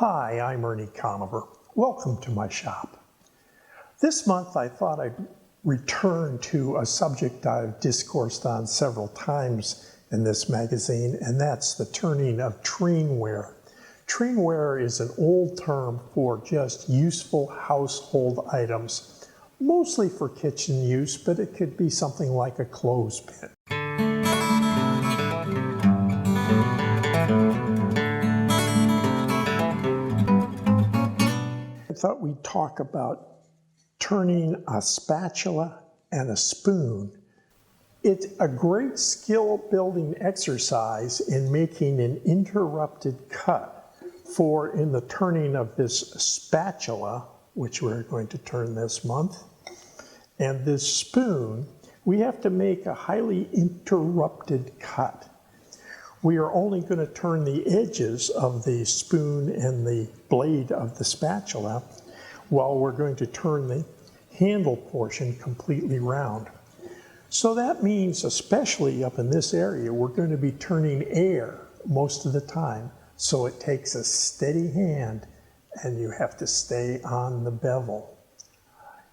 Hi, I'm Ernie Conover. Welcome to my shop. This month I thought I'd return to a subject I've discoursed on several times in this magazine, and that's the turning of treenware. Treenware is an old term for just useful household items, mostly for kitchen use, but it could be something like a clothespin. I thought we'd talk about turning a spatula and a spoon. It's a great skill building exercise in making an interrupted cut in the turning of this spatula, which we're going to turn this month, and this spoon. We have to make a highly interrupted cut. We are only going to turn the edges of the spoon and the blade of the spatula, while we're going to turn the handle portion completely round. So that means, especially up in this area, we're going to be turning air most of the time. So it takes a steady hand and you have to stay on the bevel.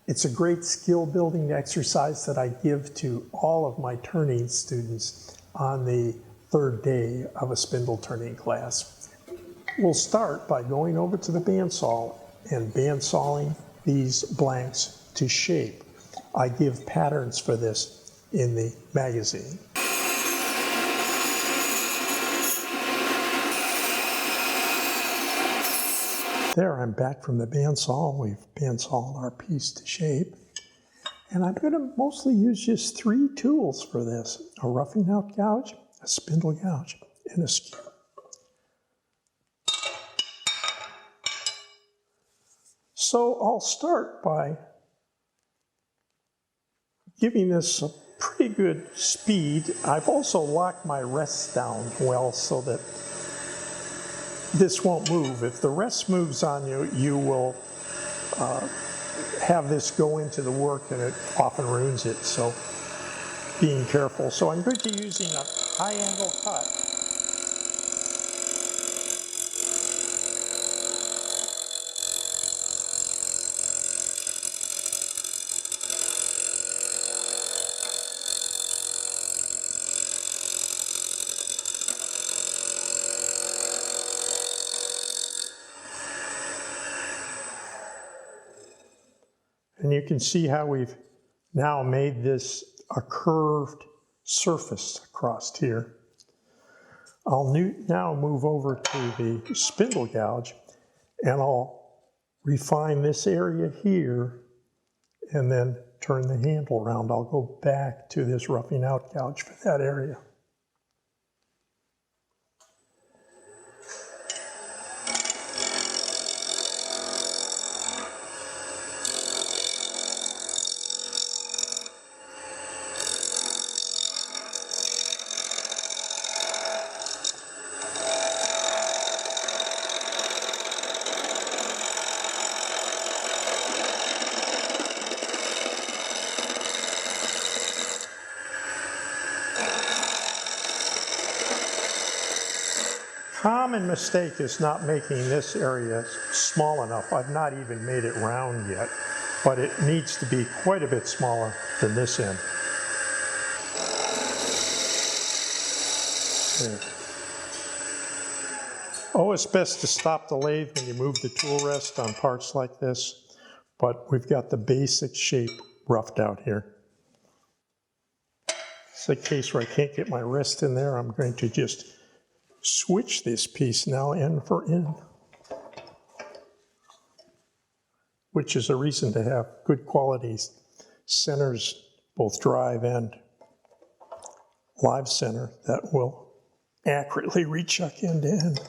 It's a great skill building exercise that I give to all of my turning students on the third day of a spindle turning class. We'll start by going over to the bandsaw and bandsawing these blanks to shape. I give patterns for this in the magazine. There, I'm back from the bandsaw. We've bandsawed our piece to shape. And I'm going to mostly use just 3 tools for this: a roughing out gouge, a spindle gouge, and a skew. So I'll start by giving this a pretty good speed. I've also locked my rests down well so that this won't move. If the rest moves on you, you will have this go into the work and it often ruins it, so being careful. So I'm going to be using a high angle cut. And you can see how we've now made this a curved surface across here. I'll now move over to the spindle gouge and I'll refine this area here and then turn the handle around. I'll go back to this roughing out gouge for that area. Common mistake is not making this area small enough. I've not even made it round yet, but it needs to be quite a bit smaller than this end. There. Oh, it's best to stop the lathe when you move the tool rest on parts like this, but we've got the basic shape roughed out here. It's a case where I can't get my rest in there. I'm going to just switch this piece now end for end, which is a reason to have good quality centers, both drive and live center, that will accurately rechuck end to end.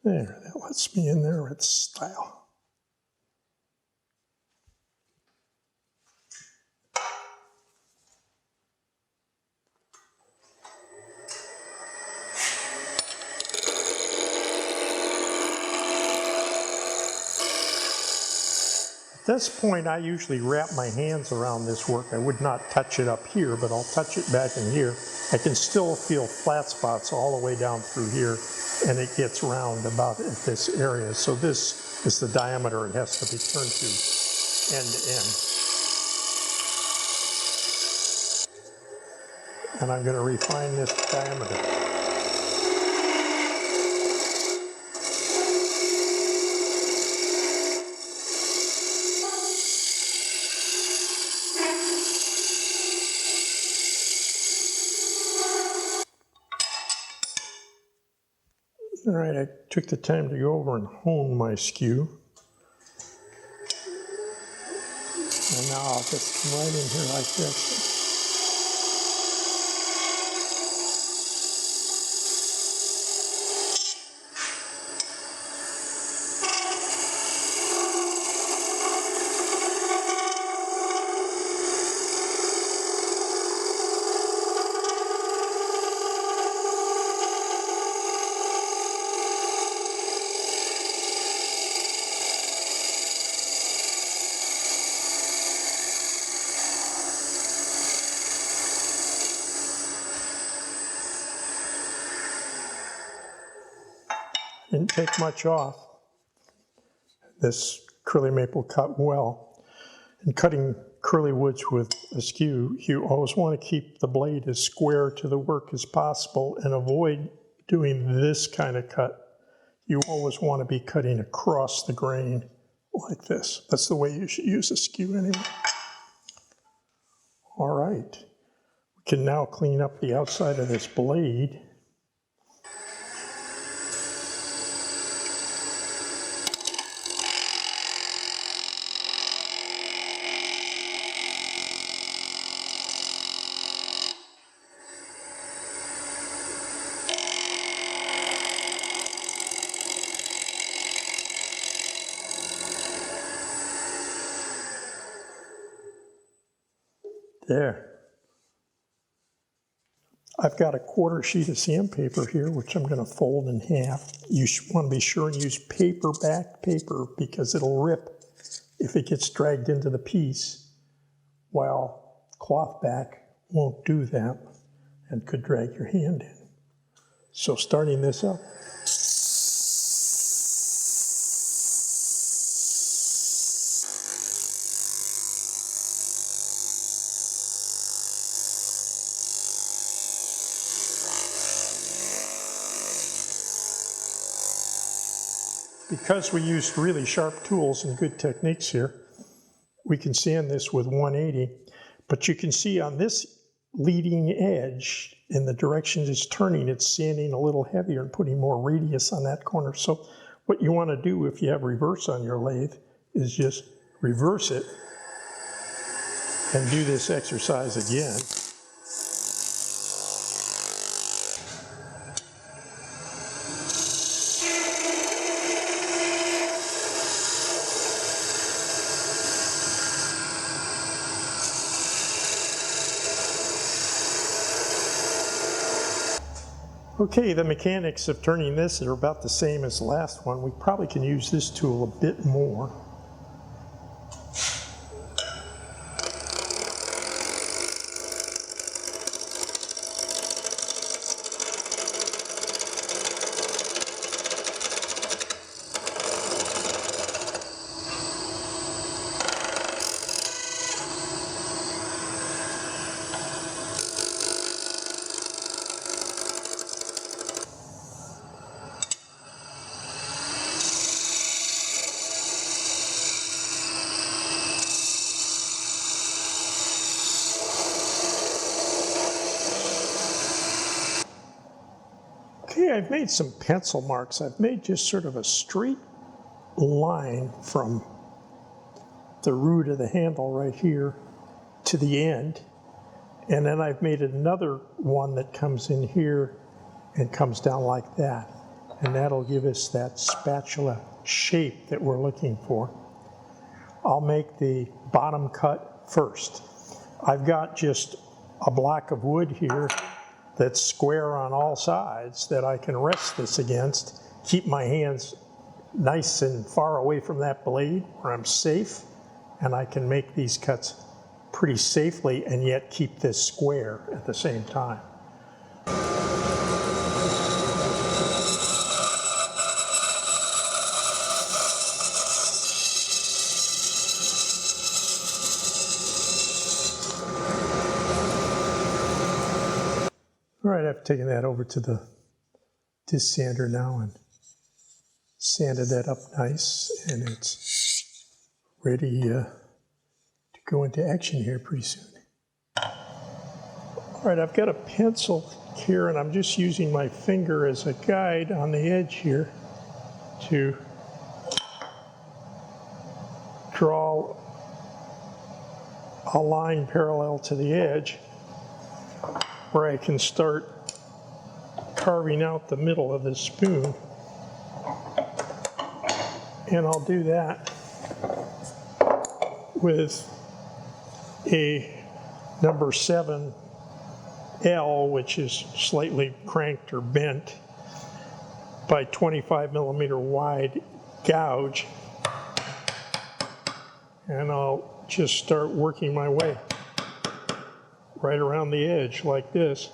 There, that lets me in there with style. this point, I usually wrap my hands around this work. I would not touch it up here, but I'll touch it back in here. I can still feel flat spots all the way down through here, and it gets round about at this area. So this is the diameter it has to be turned to, end to end. And I'm going to refine this diameter. All right, I took the time to go over and hone my skew. And now I'll just come right in here like this. Didn't take much off. This curly maple cut well. In cutting curly woods with a skew, you always want to keep the blade as square to the work as possible and avoid doing this kind of cut. You always want to be cutting across the grain like this. That's the way you should use a skew anyway. All right, we can now clean up the outside of this blade. There. I've got a quarter sheet of sandpaper here, which I'm going to fold in half. You want to be sure and use back paper because it'll rip if it gets dragged into the piece, while cloth back won't do that and could drag your hand in. So starting this up, because we used really sharp tools and good techniques here, we can sand this with 180, but you can see on this leading edge, in the direction it's turning, it's sanding a little heavier and putting more radius on that corner. So what you want to do if you have reverse on your lathe is just reverse it and do this exercise again. Okay, the mechanics of turning this are about the same as the last one. We probably can use this tool a bit more. Okay, I've made some pencil marks. I've made just sort of a straight line from the root of the handle right here to the end. And then I've made another one that comes in here and comes down like that. And that'll give us that spatula shape that we're looking for. I'll make the bottom cut first. I've got just a block of wood here that's square on all sides that I can rest this against, keep my hands nice and far away from that blade where I'm safe, and I can make these cuts pretty safely and yet keep this square at the same time. All right, I've taken that over to the disc sander now and sanded that up nice, and it's ready to go into action here pretty soon. All right, I've got a pencil here, and I'm just using my finger as a guide on the edge here to draw a line parallel to the edge where I can start carving out the middle of this spoon. And I'll do that with a number 7 L, which is slightly cranked or bent, by 25 millimeter wide gouge. And I'll just start working my way right around the edge like this.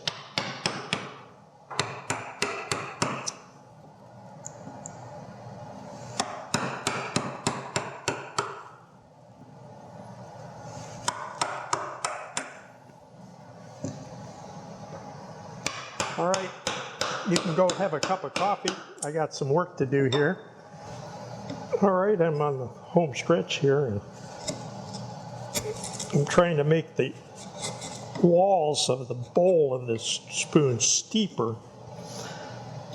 All right, you can go have a cup of coffee. I got some work to do here. All right, I'm on the home stretch here, and I'm trying to make the walls of the bowl of this spoon steeper.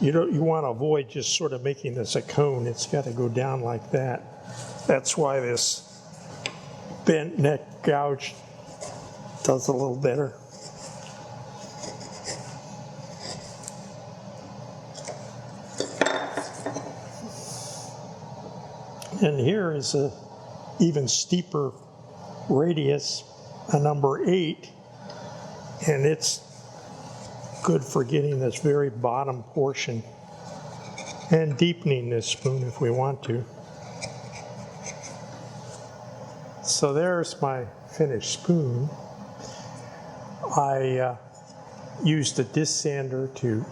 You want to avoid just sort of making this a cone. It's got to go down like that. That's why this bent neck gouge does a little better. And here is a even steeper radius, a number 8, and it's good for getting this very bottom portion and deepening this spoon if we want to. So there's my finished spoon. I used a disc sander to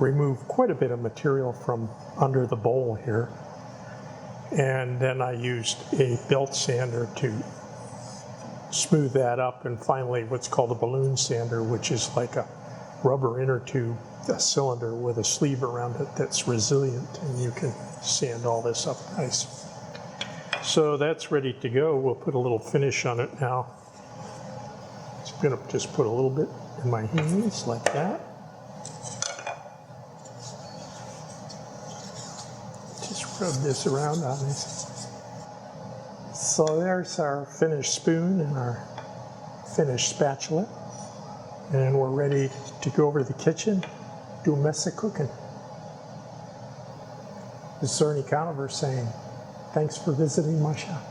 remove quite a bit of material from under the bowl here. And then I used a belt sander to smooth that up, and finally what's called a balloon sander, which is like a rubber inner tube, a cylinder with a sleeve around it that's resilient, and you can sand all this up nice. So that's ready to go. We'll put a little finish on it now. I'm going to just put a little bit in my hands like that. Rub this around on this. So there's our finished spoon and our finished spatula, and we're ready to go over to the kitchen, do a mess of cooking. This is Ernie Conover saying, thanks for visiting my shop.